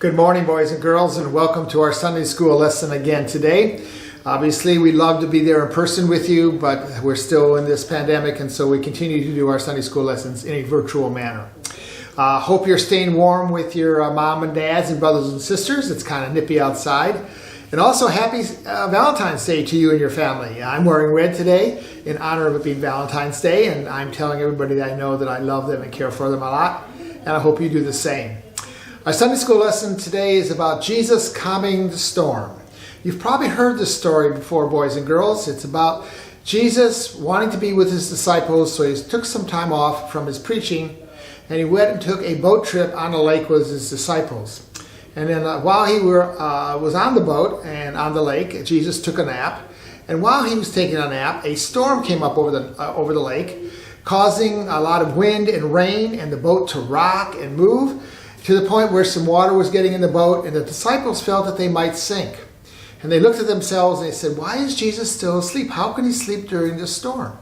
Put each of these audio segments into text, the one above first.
Good morning, boys and girls, and welcome to our Sunday school lesson again today. Obviously, we'd love to be there in person with you, but we're still in this pandemic, and so we continue to do our Sunday school lessons in a virtual manner. Hope you're staying warm with your mom and dads and brothers and sisters. It's kind of nippy outside. And also, happy Valentine's Day to you and your family. I'm wearing red today in honor of it being Valentine's Day, and I'm telling everybody that I know that I love them and care for them a lot, and I hope you do the same. Our Sunday school lesson today is about Jesus calming the storm. You've probably heard this story before, boys and girls. It's about Jesus wanting to be with his disciples, so he took some time off from his preaching, and he went and took a boat trip on the lake with his disciples. And then while he was on the boat and on the lake, Jesus took a nap. And while he was taking a nap, a storm came up over the lake, causing a lot of wind and rain, and the boat to rock and move, to the point where some water was getting in the boat, and the disciples felt that they might sink. And they looked at themselves and they said, "Why is Jesus still asleep? How can he sleep during this storm?"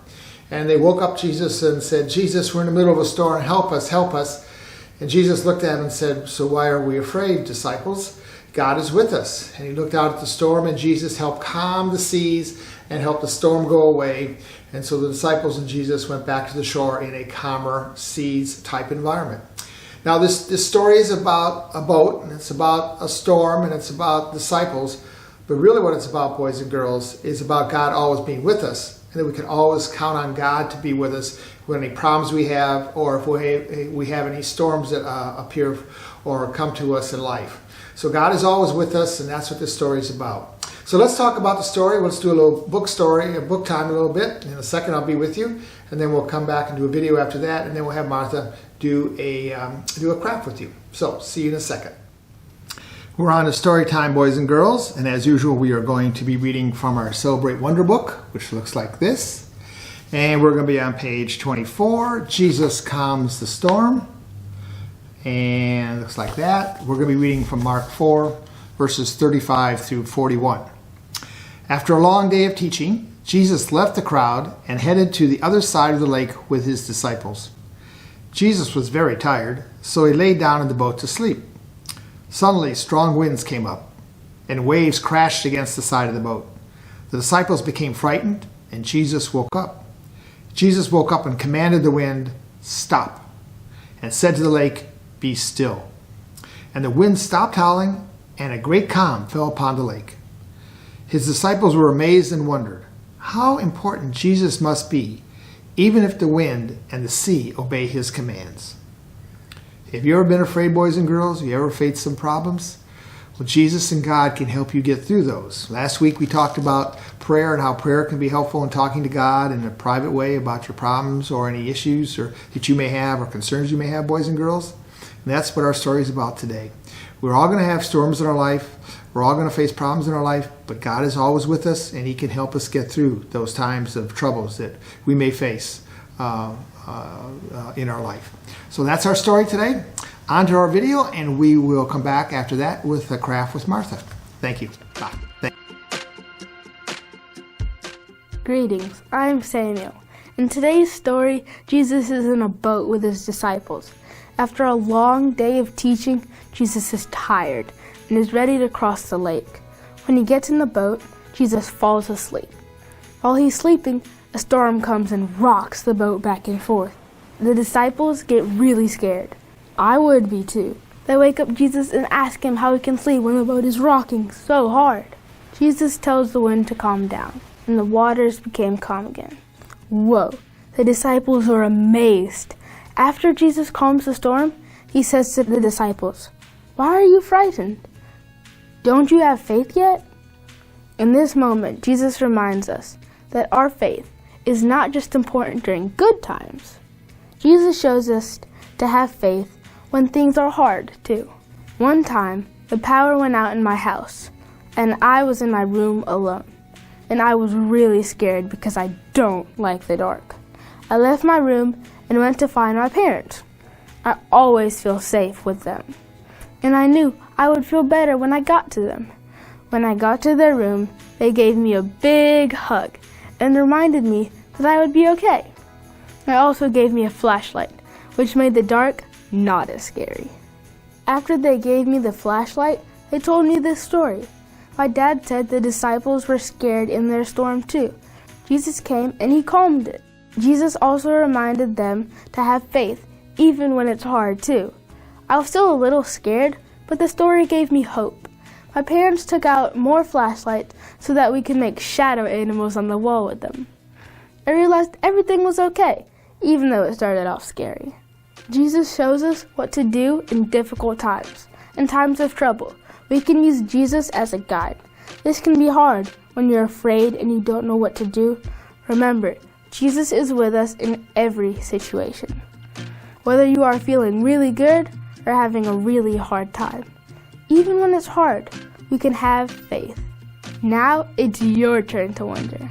And they woke up Jesus and said, "Jesus, we're in the middle of a storm. Help us, help us." And Jesus looked at them and said, "So why are we afraid, disciples? God is with us." And he looked out at the storm, and Jesus helped calm the seas and helped the storm go away. And so the disciples and Jesus went back to the shore in a calmer seas type environment. Now this story is about a boat, and it's about a storm, and it's about disciples. But really what it's about, boys and girls, is about God always being with us, and that we can always count on God to be with us when any problems we have, or if we have any storms that appear or come to us in life. So God is always with us, and that's what this story is about. So let's talk about the story. Let's do a little book time a little bit. In a second I'll be with you, and then we'll come back and do a video after that, and then we'll have Martha do a craft with you. So see you in a second. We're on to story time, boys and girls, and as usual we are going to be reading from our Celebrate Wonder book, which looks like this. And we're going to be on page 24, Jesus Calms the Storm. And it looks like that. We're going to be reading from Mark 4, verses 35 through 41. After a long day of teaching, Jesus left the crowd and headed to the other side of the lake with his disciples. Jesus was very tired, so he laid down in the boat to sleep. Suddenly, strong winds came up, and waves crashed against the side of the boat. The disciples became frightened, and Jesus woke up. Jesus woke up and commanded the wind, "Stop," and said to the lake, "Be still." And the wind stopped howling, and a great calm fell upon the lake. His disciples were amazed and wondered how important Jesus must be, even if the wind and the sea obey his commands. Have you ever been afraid, boys and girls? Have you ever faced some problems? Well, Jesus and God can help you get through those. Last week we talked about prayer and how prayer can be helpful in talking to God in a private way about your problems or any issues that you may have or concerns you may have, boys and girls. And that's what our story is about today. We're all going to have storms in our life. We're all going to face problems in our life, but God is always with us, and he can help us get through those times of troubles that we may face in our life. So that's our story today. On to our video, and we will come back after that with a craft with Martha. Thank you. Bye. Greetings, I'm Samuel. In today's story, Jesus is in a boat with his disciples. After a long day of teaching, Jesus is tired and is ready to cross the lake. When he gets in the boat, Jesus falls asleep. While he's sleeping, a storm comes and rocks the boat back and forth. The disciples get really scared. I would be too. They wake up Jesus and ask him how he can sleep when the boat is rocking so hard. Jesus tells the wind to calm down, and the waters became calm again. Whoa! The disciples are amazed. After Jesus calms the storm, he says to the disciples, "Why are you frightened? Don't you have faith yet?" In this moment, Jesus reminds us that our faith is not just important during good times. Jesus shows us to have faith when things are hard, too. One time, the power went out in my house, and I was in my room alone. And I was really scared because I don't like the dark. I left my room and went to find my parents. I always feel safe with them. And I knew I would feel better when I got to them. When I got to their room, they gave me a big hug and reminded me that I would be okay. They also gave me a flashlight, which made the dark not as scary. After they gave me the flashlight, they told me this story. My dad said the disciples were scared in their storm too. Jesus came and he calmed it. Jesus also reminded them to have faith, even when it's hard too. I was still a little scared, but the story gave me hope. My parents took out more flashlights so that we could make shadow animals on the wall with them. I realized everything was okay, even though it started off scary. Jesus shows us what to do in difficult times, in times of trouble. We can use Jesus as a guide. This can be hard when you're afraid and you don't know what to do. Remember, Jesus is with us in every situation. Whether you are feeling really good or having a really hard time. Even when it's hard, we can have faith. Now it's your turn to wonder.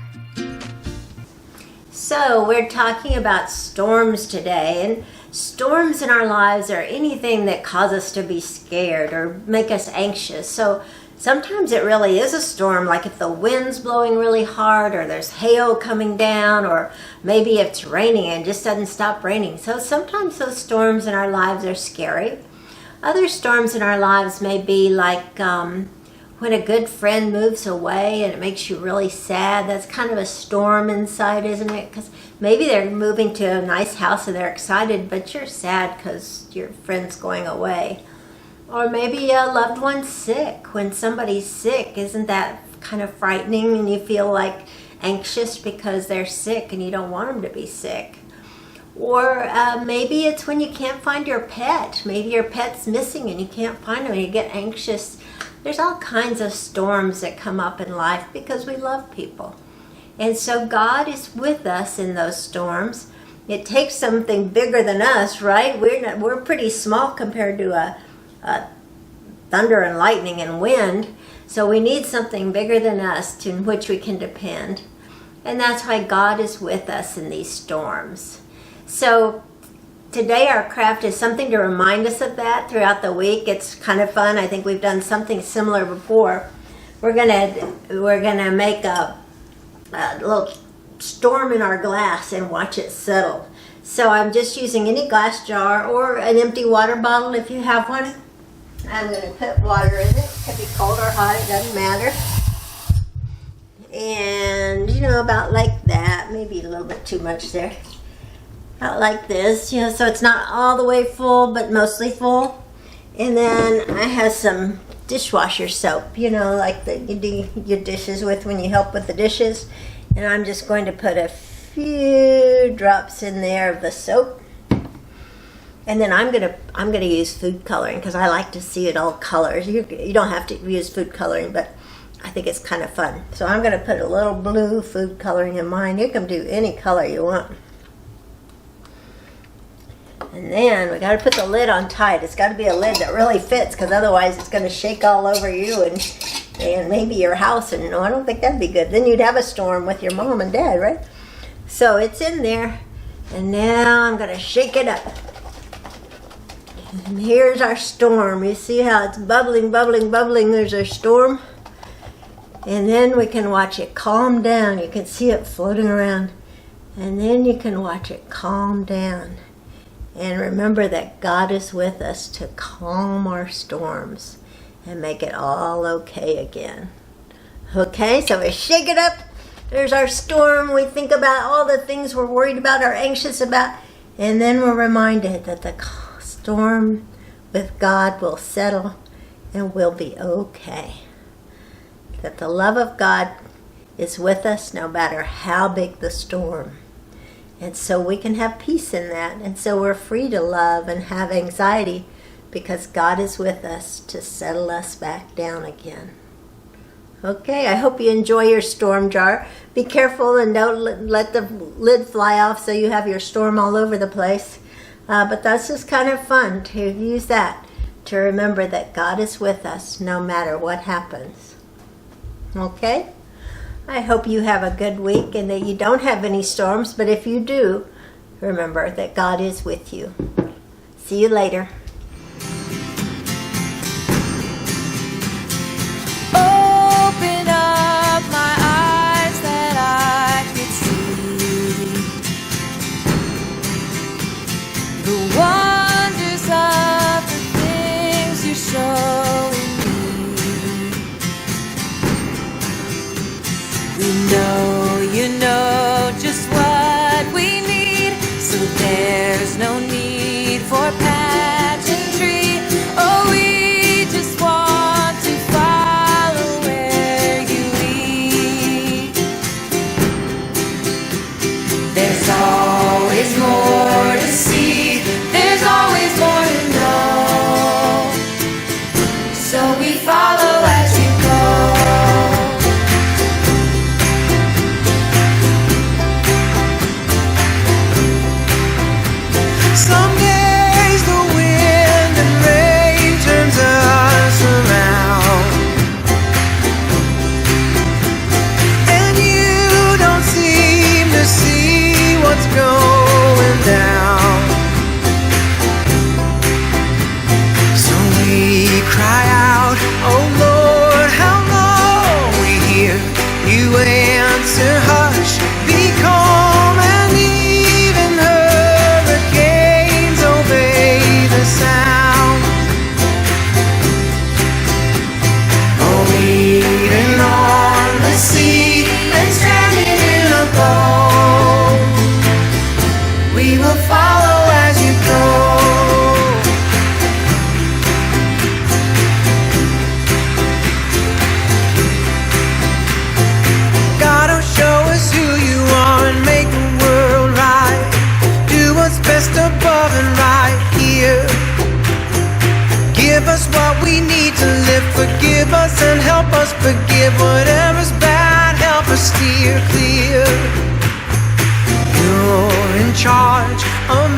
So we're talking about storms today, and storms in our lives are anything that cause us to be scared or make us anxious. So sometimes it really is a storm, like if the wind's blowing really hard or there's hail coming down, or maybe it's raining and it just doesn't stop raining. So sometimes those storms in our lives are scary. Other storms in our lives may be like when a good friend moves away and it makes you really sad. That's kind of a storm inside, isn't it? Because maybe they're moving to a nice house and they're excited, but you're sad because your friend's going away. Or maybe a loved one's sick. When somebody's sick, isn't that kind of frightening, and you feel like anxious because they're sick and you don't want them to be sick? Or maybe it's when you can't find your pet. Maybe your pet's missing and you can't find them and you get anxious. There's all kinds of storms that come up in life because we love people. And so God is with us in those storms. It takes something bigger than us, right? We're pretty small compared to thunder and lightning and wind. So we need something bigger than us in which we can depend. And that's why God is with us in these storms. So today our craft is something to remind us of that throughout the week. It's kind of fun. I think we've done something similar before. We're gonna make a little storm in our glass and watch it settle. So I'm just using any glass jar or an empty water bottle if you have one. I'm going to put water in it. It can be cold or hot, it doesn't matter. And, about like that. Maybe a little bit too much there. About like this, so it's not all the way full, but mostly full. And then I have some dishwasher soap, like you do your dishes with when you help with the dishes. And I'm just going to put a few drops in there of the soap. And then I'm gonna use food coloring because I like to see it all colors. You don't have to use food coloring, but I think it's kind of fun. So I'm gonna put a little blue food coloring in mine. You can do any color you want. And then we got to put the lid on tight. It's got to be a lid that really fits, because otherwise it's going to shake all over you and maybe your house. And I don't think that'd be good. Then you'd have a storm with your mom and dad, right? So it's in there. And now I'm going to shake it up. And here's our storm. You see how it's bubbling, bubbling, bubbling. There's our storm. And then we can watch it calm down. You can see it floating around. And then you can watch it calm down. And remember that God is with us to calm our storms and make it all okay again. Okay, so we shake it up. There's our storm. We think about all the things we're worried about or anxious about. And then we're reminded that the storm with God will settle and we'll be okay. That the love of God is with us no matter how big the storm. And so we can have peace in that. And so we're free to love and have anxiety because God is with us to settle us back down again. Okay, I hope you enjoy your storm jar. Be careful and don't let the lid fly off so you have your storm all over the place. But that's just kind of fun to use that to remember that God is with us no matter what happens. Okay? I hope you have a good week and that you don't have any storms, but if you do, remember that God is with you. See you later. Open up my eyes that I could see the wonders of the things We know you know just what we need, so there's no need for pageantry. Oh, we just want to follow where you lead. There's always more to see, there's always more to know, so we follow as you go. Some days the wind and rain turns us around, and you don't seem to see what's going down. So we cry out, oh Lord, how long? We hear you answer, hush, be calm, and even hurricanes obey the sound. Oh, leaning on the sea and standing in a boat, we will follow as you go. God will show us who you are and make the world right. Do what's best above and right here. Give us what we need to live. Forgive us and help us forgive. Whatever's bad, help us steer clear. You're in charge of